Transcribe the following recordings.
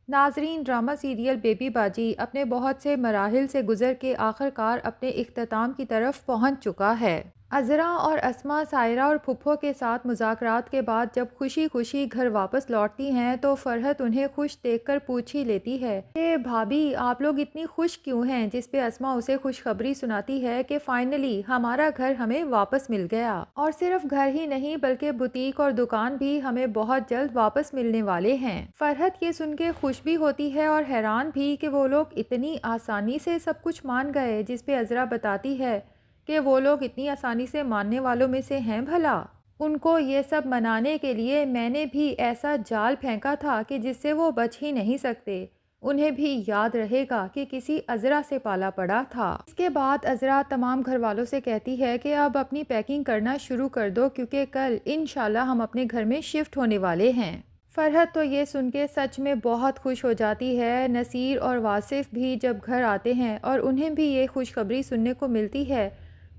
नाजरीन, drama serial baby बाजी अपने बहुत से मराहिल से गुजर के आखिरकार अपने इख्तिताम की तरफ पहुंच चुका है। अज़रा और अस्मा सायरा और फुप्पो के साथ मुज़ाकरात के बाद जब खुशी खुशी घर वापस लौटती हैं तो फ़रहत उन्हें खुश देखकर पूछ ही लेती है कि भाभी आप लोग इतनी खुश क्यों हैं, जिस पे अस्मा उसे खुशखबरी सुनाती है कि फ़ाइनली हमारा घर हमें वापस मिल गया, और सिर्फ घर ही नहीं बल्कि बुटीक और दुकान भी हमें बहुत जल्द वापस मिलने वाले हैं। फ़रहत ये सुन के खुश भी होती है और हैरान भी कि वो लोग इतनी आसानी से सब कुछ मान गए, जिस पे अज़रा बताती है कि वो लोग इतनी आसानी से मानने वालों में से हैं भला। उनको ये सब मनाने के लिए मैंने भी ऐसा जाल फेंका था कि जिससे वो बच ही नहीं सकते। उन्हें भी याद रहेगा कि किसी अज़रा से पाला पड़ा था। इसके बाद अज़रा तमाम घर वालों से कहती है कि अब अपनी पैकिंग करना शुरू कर दो, क्योंकि कल इंशाल्लाह हम अपने घर में शिफ्ट होने वाले हैं। फ़रहत तो ये सुन के सच में बहुत खुश हो जाती है। नसीर और वासिफ़ भी जब घर आते हैं और उन्हें भी ये खुशखबरी सुनने को मिलती है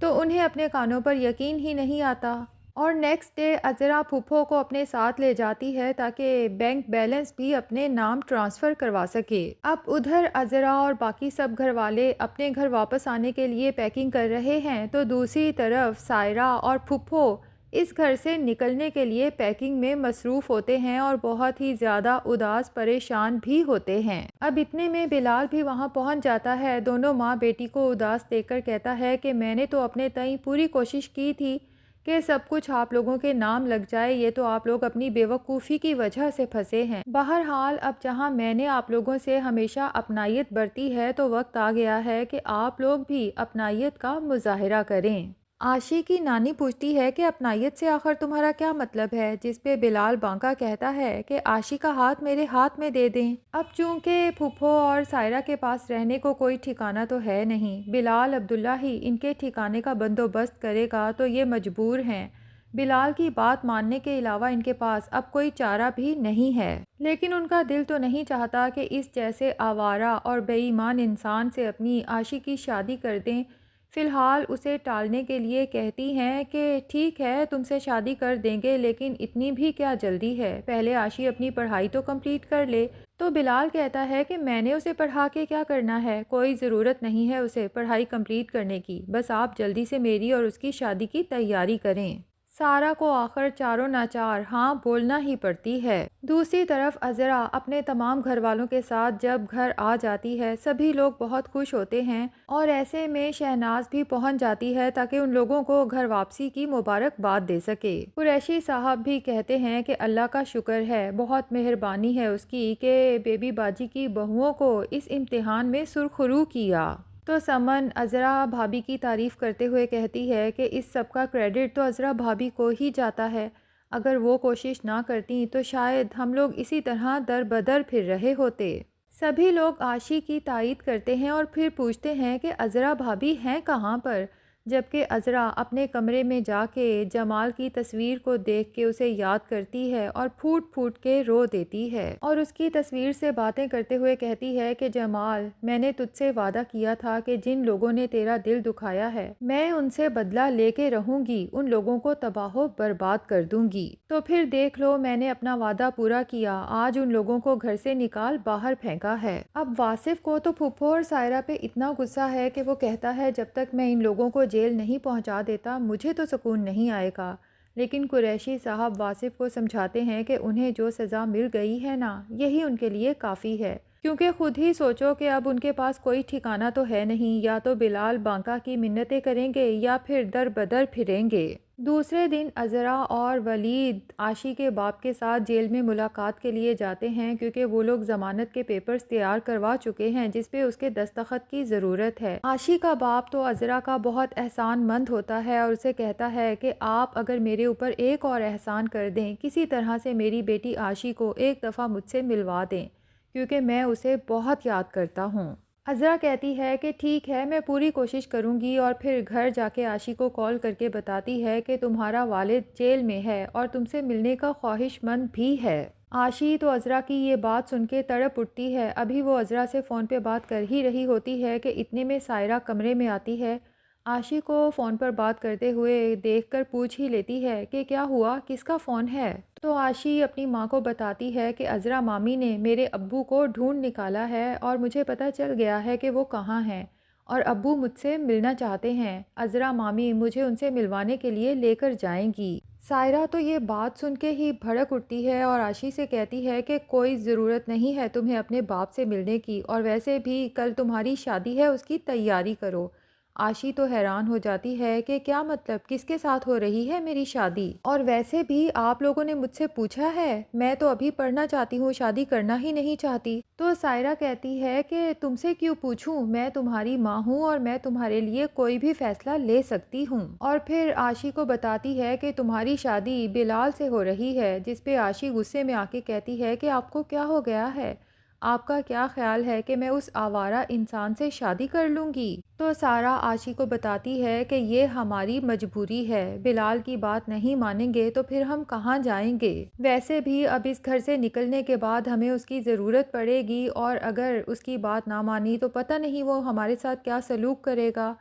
तो उन्हें अपने कानों पर यकीन ही नहीं आता, और नेक्स्ट डे अज़रा फूफो को अपने साथ ले जाती है ताकि बैंक बैलेंस भी अपने नाम ट्रांसफ़र करवा सके। अब उधर अज़रा और बाकी सब घर वाले अपने घर वापस आने के लिए पैकिंग कर रहे हैं, तो दूसरी तरफ सायरा और फूफो इस घर से निकलने के लिए पैकिंग में मसरूफ़ होते हैं और बहुत ही ज़्यादा उदास परेशान भी होते हैं। अब इतने में बिलाल भी वहाँ पहुँच जाता है। दोनों माँ बेटी को उदास देखकर कहता है कि मैंने तो अपने तई पूरी कोशिश की थी कि सब कुछ आप लोगों के नाम लग जाए, ये तो आप लोग अपनी बेवकूफ़ी की वजह से फंसे हैं। बहरहाल अब जहाँ मैंने आप लोगों से हमेशा अपनायत बरती है, तो वक्त आ गया है कि आप लोग भी अपनायत का मुजाहरा करें। आशी की नानी पूछती है कि अपनायत से आखिर तुम्हारा क्या मतलब है, जिस पे बिलाल बांका कहता है कि आशी का हाथ मेरे हाथ में दे दें। अब चूंकि फूफो और सायरा के पास रहने को कोई ठिकाना तो है नहीं, बिलाल अब्दुल्ला ही इनके ठिकाने का बंदोबस्त करेगा, तो ये मजबूर हैं। बिलाल की बात मानने के अलावा इनके पास अब कोई चारा भी नहीं है। लेकिन उनका दिल तो नहीं चाहता कि इस जैसे आवारा और बेईमान इंसान से अपनी आशी की शादी कर दें। फ़िलहाल उसे टालने के लिए कहती हैं कि ठीक है तुमसे शादी कर देंगे, लेकिन इतनी भी क्या जल्दी है, पहले आशी अपनी पढ़ाई तो कंप्लीट कर ले। तो बिलाल कहता है कि मैंने उसे पढ़ा के क्या करना है, कोई ज़रूरत नहीं है उसे पढ़ाई कंप्लीट करने की, बस आप जल्दी से मेरी और उसकी शादी की तैयारी करें। सारा को आखिर चारों नाचार हाँ बोलना ही पड़ती है। दूसरी तरफ अज़रा अपने तमाम घर वालों के साथ जब घर आ जाती है, सभी लोग बहुत खुश होते हैं और ऐसे में शहनाज भी पहुंच जाती है ताकि उन लोगों को घर वापसी की मुबारकबाद दे सके। कुरैशी साहब भी कहते हैं कि अल्लाह का शुक्र है, बहुत मेहरबानी है उसकी कि बेबी बाजी की बहुओं को इस इम्तिहान में सुरखरू किया। तो समन अज़रा भाभी की तारीफ़ करते हुए कहती है कि इस सब का क्रेडिट तो अज़रा भाभी को ही जाता है। अगर वो कोशिश ना करती तो शायद हम लोग इसी तरह दर बदर फिर रहे होते। सभी लोग आशी की तारीफ़ करते हैं और फिर पूछते हैं कि अज़रा भाभी हैं कहाँ पर, जबकि अज़रा अपने कमरे में जाके जमाल की तस्वीर को देख के उसे याद करती है और फूट फूट के रो देती है और उसकी तस्वीर से बातें करते हुए कहती है कि जमाल, मैंने तुझसे वादा किया था कि जिन लोगों ने तेरा दिल दुखाया है मैं उनसे बदला लेके रहूंगी, उन लोगों को तबाहो बर्बाद कर दूंगी। तो फिर देख लो, मैंने अपना वादा पूरा किया, आज उन लोगों को घर से निकाल बाहर फेंका है। अब वासिफ को तो फूफो और सायरा पे इतना गुस्सा है कि वो कहता है जब तक मैं इन लोगों को जेल नहीं पहुंचा देता मुझे तो सुकून नहीं आएगा। लेकिन कुरैशी साहब वासिफ को समझाते हैं कि उन्हें जो सज़ा मिल गई है ना, यही उनके लिए काफ़ी है, क्योंकि खुद ही सोचो कि अब उनके पास कोई ठिकाना तो है नहीं, या तो बिलाल बांका की मिन्नतें करेंगे या फिर दर बदर फिरेंगे। दूसरे दिन अज़रा और वलीद आशी के बाप के साथ जेल में मुलाकात के लिए जाते हैं, क्योंकि वो लोग ज़मानत के पेपर्स तैयार करवा चुके हैं जिस पे उसके दस्तखत की ज़रूरत है। आशी का बाप तो अज़रा का बहुत एहसानमंद होता है और उसे कहता है कि आप अगर मेरे ऊपर एक और एहसान कर दें, किसी तरह से मेरी बेटी आशी को एक दफ़ा मुझसे मिलवा दें, क्योंकि मैं उसे बहुत याद करता हूँ। अज़रा कहती है कि ठीक है, मैं पूरी कोशिश करूँगी, और फिर घर जाके आशी को कॉल करके बताती है कि तुम्हारा वालिद जेल में है और तुमसे मिलने का ख्वाहिशमंद भी है। आशी तो अज़रा की ये बात सुन के तड़प उठती है। अभी वो अज़रा से फ़ोन पे बात कर ही रही होती है कि इतने में सायरा कमरे में आती है। आशी को फ़ोन पर बात करते हुए देखकर पूछ ही लेती है कि क्या हुआ, किसका फ़ोन है। तो आशी अपनी माँ को बताती है कि अज़रा मामी ने मेरे अब्बू को ढूंढ निकाला है और मुझे पता चल गया है कि वो कहाँ हैं और अब्बू मुझसे मिलना चाहते हैं। अज़रा मामी मुझे उनसे मिलवाने के लिए लेकर जाएंगी। सायरा तो ये बात सुन के ही भड़क उठती है और आशी से कहती है कि कोई ज़रूरत नहीं है तुम्हें अपने बाप से मिलने की, और वैसे भी कल तुम्हारी शादी है, उसकी तैयारी करो। आशी तो हैरान हो जाती है कि क्या मतलब, किसके साथ हो रही है मेरी शादी, और वैसे भी आप लोगों ने मुझसे पूछा है, मैं तो अभी पढ़ना चाहती हूँ, शादी करना ही नहीं चाहती। तो सायरा कहती है कि तुमसे क्यों पूछूं, मैं तुम्हारी माँ हूँ और मैं तुम्हारे लिए कोई भी फैसला ले सकती हूँ। और फिर आशी को बताती है कि तुम्हारी शादी बिलाल से हो रही है, जिस पे आशी गुस्से में आके कहती है कि आपको क्या हो गया है, आपका क्या ख्याल है कि मैं उस आवारा इंसान से शादी कर लूँगी। तो सारा आशी को बताती है कि ये हमारी मजबूरी है, बिलाल की बात नहीं मानेंगे तो फिर हम कहाँ जाएंगे। वैसे भी अब इस घर से निकलने के बाद हमें उसकी ज़रूरत पड़ेगी, और अगर उसकी बात ना मानी तो पता नहीं वो हमारे साथ क्या सलूक करेगा।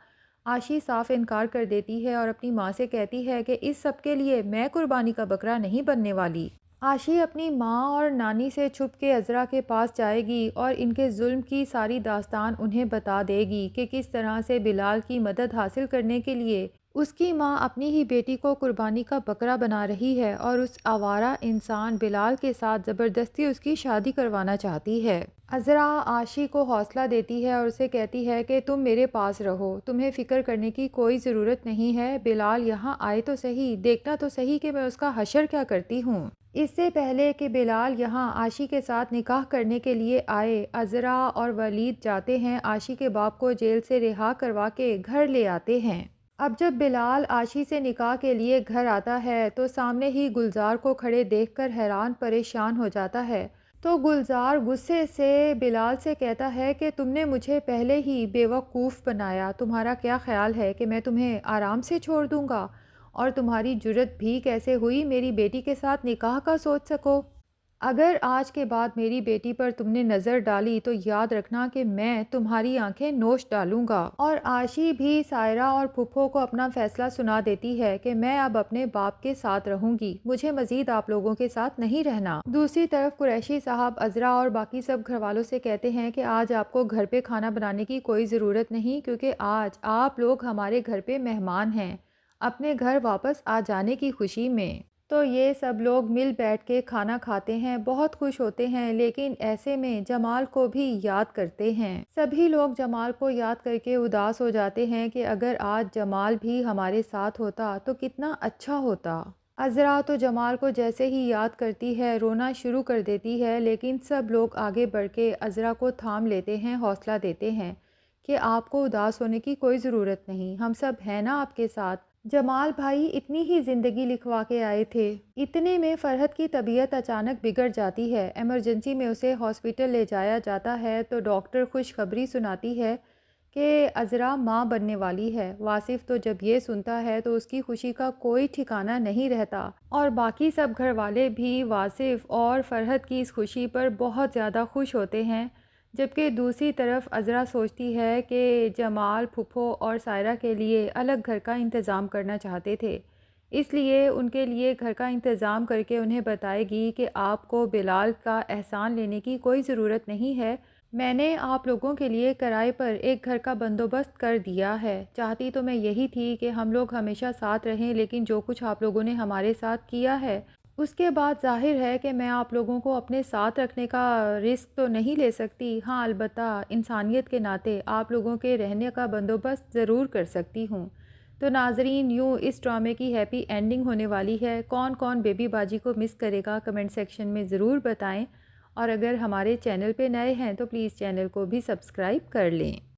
आशी साफ इनकार कर देती है और अपनी माँ से कहती है कि इस सब के लिए मैं कुर्बानी का बकरा नहीं बनने वाली। आशी अपनी माँ और नानी से छुप के अज़रा के पास जाएगी और इनके जुल्म की सारी दास्तान उन्हें बता देगी कि किस तरह से बिलाल की मदद हासिल करने के लिए उसकी माँ अपनी ही बेटी को कुर्बानी का बकरा बना रही है और उस आवारा इंसान बिलाल के साथ ज़बरदस्ती उसकी शादी करवाना चाहती है। अज़रा आशी को हौसला देती है और उसे कहती है कि तुम मेरे पास रहो, तुम्हें फ़िक्र करने की कोई ज़रूरत नहीं है, बिलाल यहाँ आए तो सही, देखना तो सही कि मैं उसका हशर क्या करती हूँ। इससे पहले कि बिलाल यहाँ आशी के साथ निकाह करने के लिए आए, अज़रा और वलीद जाते हैं आशी के बाप को जेल से रिहा करवा के घर ले आते हैं। अब जब बिलाल आशी से निकाह के लिए घर आता है तो सामने ही गुलजार को खड़े देखकर हैरान परेशान हो जाता है। तो गुलजार गुस्से से बिलाल से कहता है कि तुमने मुझे पहले ही बेवकूफ़ बनाया, तुम्हारा क्या ख्याल है कि मैं तुम्हें आराम से छोड़ दूँगा, और तुम्हारी जुर्रत भी कैसे हुई मेरी बेटी के साथ निकाह का सोच सको। अगर आज के बाद मेरी बेटी पर तुमने नज़र डाली तो याद रखना कि मैं तुम्हारी आंखें नोच डालूंगा। और आशी भी सायरा और फुफ्फो को अपना फ़ैसला सुना देती है कि मैं अब अपने बाप के साथ रहूंगी, मुझे मज़ीद आप लोगों के साथ नहीं रहना। दूसरी तरफ कुरैशी साहब अज़रा और बाकी सब घर वालों से कहते हैं कि आज आपको घर पे खाना बनाने की कोई ज़रूरत नहीं, क्योंकि आज आप लोग हमारे घर पे मेहमान हैं, अपने घर वापस आ जाने की खुशी में। तो ये सब लोग मिल बैठ के खाना खाते हैं, बहुत खुश होते हैं, लेकिन ऐसे में जमाल को भी याद करते हैं। सभी लोग जमाल को याद करके उदास हो जाते हैं कि अगर आज जमाल भी हमारे साथ होता तो कितना अच्छा होता। अज़रा तो जमाल को जैसे ही याद करती है रोना शुरू कर देती है, लेकिन सब लोग आगे बढ़ के अज़रा को थाम लेते हैं, हौसला देते हैं कि आपको उदास होने की कोई ज़रूरत नहीं, हम सब हैं ना आपके साथ। जमाल भाई इतनी ही ज़िंदगी लिखवा के आए थे। इतने में फ़रहत की तबीयत अचानक बिगड़ जाती है, इमरजेंसी में उसे हॉस्पिटल ले जाया जाता है तो डॉक्टर खुशखबरी सुनाती है कि अज़रा माँ बनने वाली है। वासिफ़ तो जब ये सुनता है तो उसकी खुशी का कोई ठिकाना नहीं रहता, और बाकी सब घर वाले भी वासिफ़ और फ़रहत की इस खुशी पर बहुत ज़्यादा खुश होते हैं। जबकि दूसरी तरफ अज़रा सोचती है कि जमाल फुफो और सायरा के लिए अलग घर का इंतज़ाम करना चाहते थे, इसलिए उनके लिए घर का इंतज़ाम करके उन्हें बताएगी कि आपको बिलाल का एहसान लेने की कोई ज़रूरत नहीं है, मैंने आप लोगों के लिए किराए पर एक घर का बंदोबस्त कर दिया है। चाहती तो मैं यही थी कि हम लोग हमेशा साथ रहें, लेकिन जो कुछ आप लोगों ने हमारे साथ किया है उसके बाद ज़ाहिर है कि मैं आप लोगों को अपने साथ रखने का रिस्क तो नहीं ले सकती। हाँ, अलबत्ता इंसानियत के नाते आप लोगों के रहने का बंदोबस्त ज़रूर कर सकती हूँ। तो नाज़रीन, यूँ इस ड्रामे की हैप्पी एंडिंग होने वाली है। कौन कौन बेबी बाजी को मिस करेगा कमेंट सेक्शन में ज़रूर बताएं, और अगर हमारे चैनल पे नए हैं तो प्लीज़ चैनल को भी सब्सक्राइब कर लें।